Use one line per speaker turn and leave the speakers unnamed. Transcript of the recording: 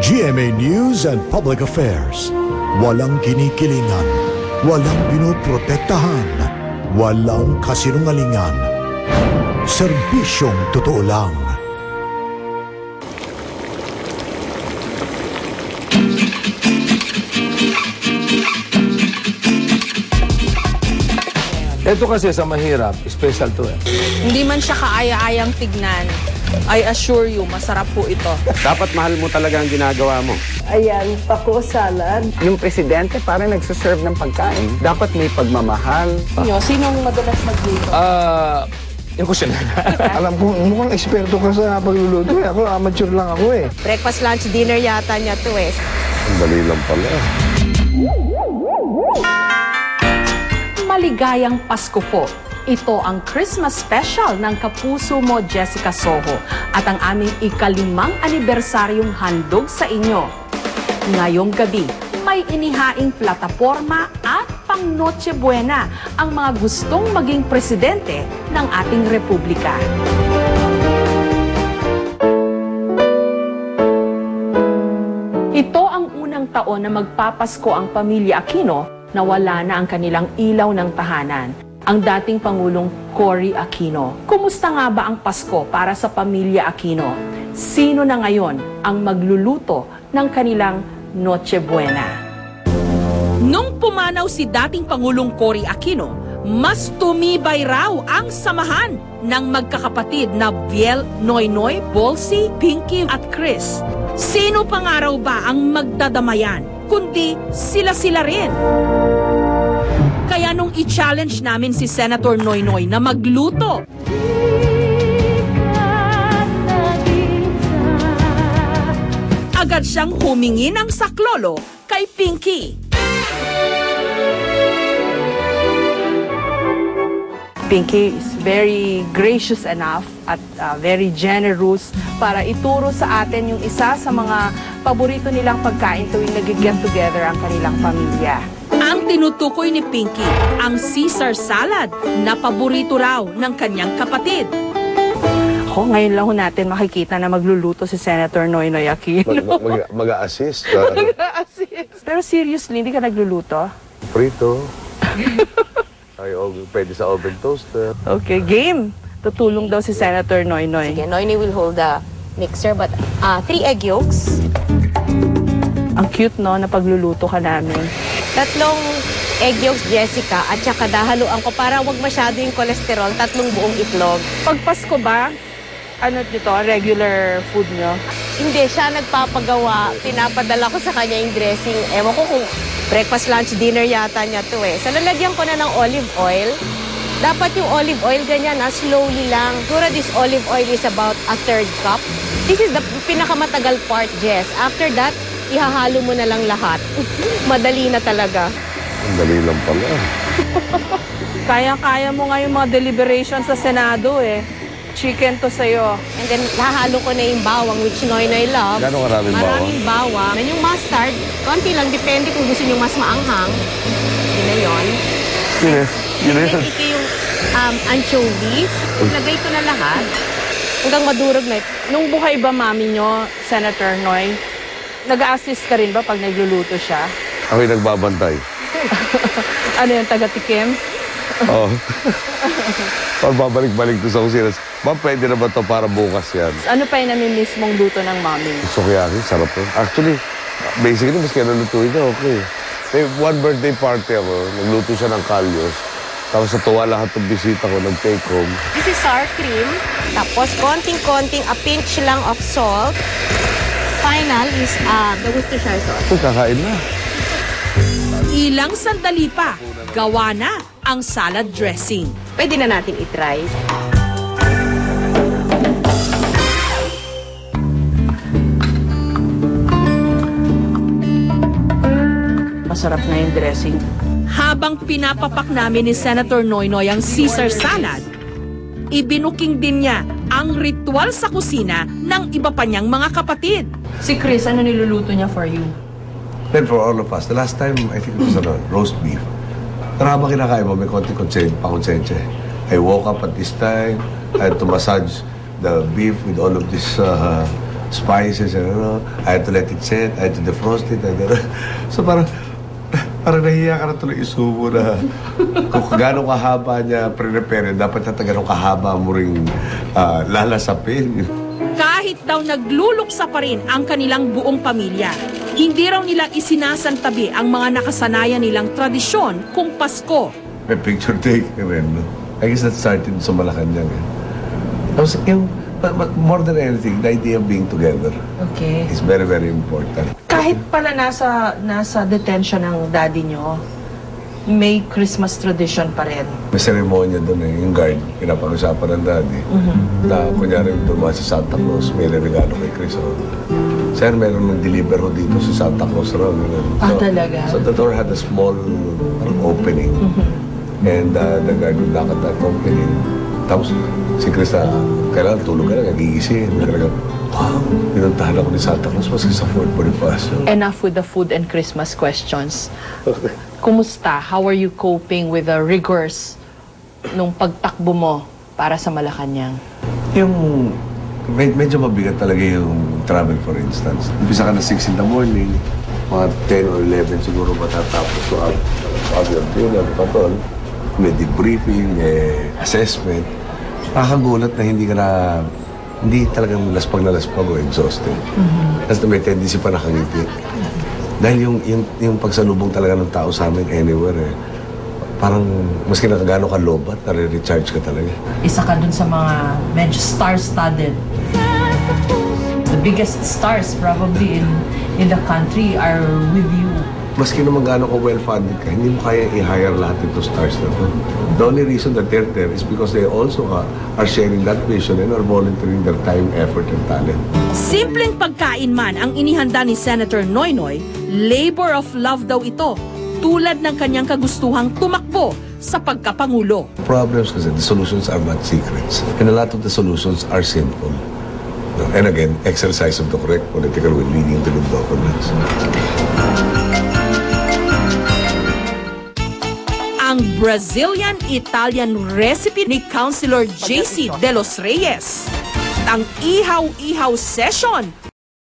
GMA News and Public Affairs. Walang kinikilingan, walang pinoprotektahan, walang kasinungalingan. Serbisyong totoo lang.
Ito kasi sa mahirap, special to eh.
Hindi man siya kaaya-ayang tignan. I assure you, masarap po ito.
Dapat mahal mo talaga ang ginagawa mo.
Ayan, taco salad.
Yung presidente parang nagsaserve ng pagkain. Dapat may pagmamahal.
Sinong madalas magluto?
Yung kusinera.
Alam ko, mukhang eksperto ka sa pagluluto eh. Ako, amateur lang ako eh.
Breakfast, lunch, dinner yata niya to eh.
Ang dali lang pala.
Maligayang Pasko po. Ito ang Christmas special ng Kapuso Mo, Jessica Soho, at ang aming ika-5 anibersaryong handog sa inyo. Ngayong gabi, may inihaing plataporma at pang Noche Buena ang mga gustong maging presidente ng ating republika. Ito ang unang taon na magpapasko ang pamilya Aquino na wala na ang kanilang ilaw ng tahanan. Ang dating Pangulong Cory Aquino. Kumusta nga ba ang Pasko para sa pamilya Aquino? Sino na ngayon ang magluluto ng kanilang Noche Buena? Nung pumanaw si dating Pangulong Cory Aquino, mas tumibay raw ang samahan ng magkakapatid na Viel, Noynoy, Bolsi, Pinky at Chris. Sino pa nga raw ba ang magdadamayan, kundi sila-sila rin? Kaya nung i-challenge namin si Senator Noynoy na magluto, agad siyang humingi ng saklolo kay Pinky. Pinky is very gracious enough at very generous para ituro sa atin yung isa sa mga paborito nilang pagkain tuwing nag-get together ang kanilang pamilya. Ang tinutukoy ni Pinky, ang Caesar salad na paborito raw ng kanyang kapatid. Ako, ngayon lang natin makikita na magluluto si Senator Noynoy Aquino.
Mag-a-assist.
Mag-a-assist. Pero seriously, hindi ka nagluluto?
Prito. Ay, pwede sa oven toaster.
Okay, game. Tutulong daw si Senator Noynoy.
Sige, Noynoy will hold the mixer, but 3 egg yolks.
Ang cute, no, na pagluluto ka namin.
3 egg yolks, Jessica, at saka dahaluan ko para wag masyado yung kolesterol, 3 buong itlog.
Pag Pasko ba, ano nito, regular food nyo?
Hindi, siya nagpapagawa. Pinapadala ko sa kanya yung dressing. Ewan ko kung breakfast, lunch, dinner yata niya to eh. So, lalagyan ko na ng olive oil. Dapat yung olive oil ganyan na slowly lang. Siguro this olive oil is about 1/3 cup. This is the pinakamatagal part, Jess. After that, ihahalo mo na lang lahat. Madali na talaga.
Ang dali lang pala.
Kaya-kaya mo nga yung mga deliberation sa Senado eh. Chicken to sa'yo.
And then, hahalo ko na yung bawang, which Noynoy love.
Gano'ng karaming bawang?
Maraming bawang. And yung mustard, konti lang. Depende kung gusto nyo mas maanghang. Yun na yun.
Yun na
And then, ito yung anchovies. Lagay ko na lahat. Hanggang madurog na.
Nung buhay ba mami nyo, Senator Noy, nag-a-assist ka rin ba pag nagluluto siya?
Ako'y nagbabantay.
Ano yung taga-tikim?
Oo. Pag babalik-balik to sa kusina. Ma'am, pwede na ba ito para bukas yan?
Ano pa yung namimiss mong luto ng mami?
Sukiyaki, sarap yun. Actually, basically, mas kaya nalutuin niya, okay. May one birthday party ako, nagluto siya ng kalyos. Tapos natuwa lahat ng bisita ko, nag-take home.
This is sour cream. Tapos, konting-konting, a pinch lang of salt. Final is the Worcestershire sauce.
Ito, kakain na.
Ilang sandali pa, gawa na ang salad dressing.
Pwede na natin itry.
Masarap na yung dressing. Habang pinapapak namin ni Senator Noynoy ang Caesar salad, ibinuking din niya ang ritual sa kusina ng iba pa niyang mga kapatid. Si Chris, ano niluluto niya for you?
Then for all of us, the last time, I think it was roast beef. Pero habang kinakain mo, may konting pakonsensya. I woke up at this time, I had to massage the beef with all of this spices, I had to let it set, I had to defrost it. So parang nahihiya ka na tuloy isubo na kung gano'ng kahaba niya pre-prepare, dapat na gano'ng kahaba mo rin lalasapin.
Kahit daw nagluluksa pa rin ang kanilang buong pamilya, hindi raw nila isinasantabi ang mga nakasanayan nilang tradisyon kung Pasko.
May picture take rin, no? I guess that started sa Malacanang. Tapos but more than anything, the idea of being together is very, very important.
Kahit pala nasa detention ng daddy nyo, may Christmas tradition pa rin.
May seremonya doon yung guard, pinapag-usapan ng daddy. Na kunyari dumaan si Santa Claus, may regalo kay Chris. Sir, meron nag-deliver ho dito si Santa Claus raw.
Talaga?
So the door had a small opening. And the guard would knock at that opening. Tapos si Chris kailangan tulog ka na, nagigising. Wow, pinuntahan ako ni Santa Claus maski sa Fort Bonifacio.
Enough with the food and Christmas questions. Kumusta? How are you coping with the rigors nung pagtakbo mo para sa Malacanang?
Medyo mabigat talaga yung travel, for instance. Umpisa ka na 6 in the morning, mga 10 or 11 siguro matatapos. So, after dinner, patol, may debriefing, may assessment. Nakakagulat na hindi talagang laspag na laspag o exhausted. Tapos may tendency pa nakangiti. Dahil yung pagsalubong talaga ng tao sa amin anywhere parang maski nakagano ka lobat, nare-recharge ka talaga.
Isa ka dun sa mga medyo star-studded. The biggest stars probably in the country are with you.
Maski naman gaano ka well-funded ka, hindi mo kaya i-hire lahat itong stars na to. The only reason that they're there is because they also are sharing that vision and are volunteering their time, effort, and talent.
Simpleng pagkain man ang inihanda ni Senator Noynoy, labor of love daw ito, tulad ng kanyang kagustuhang tumakbo sa pagkapangulo.
Problems kasi, the solutions are not secrets. And a lot of the solutions are simple. And again, exercise of the correct political will leading to good governance.
Ang Brazilian-Italian recipe ni Councilor JC De Los Reyes. Ang ihaw-ihaw session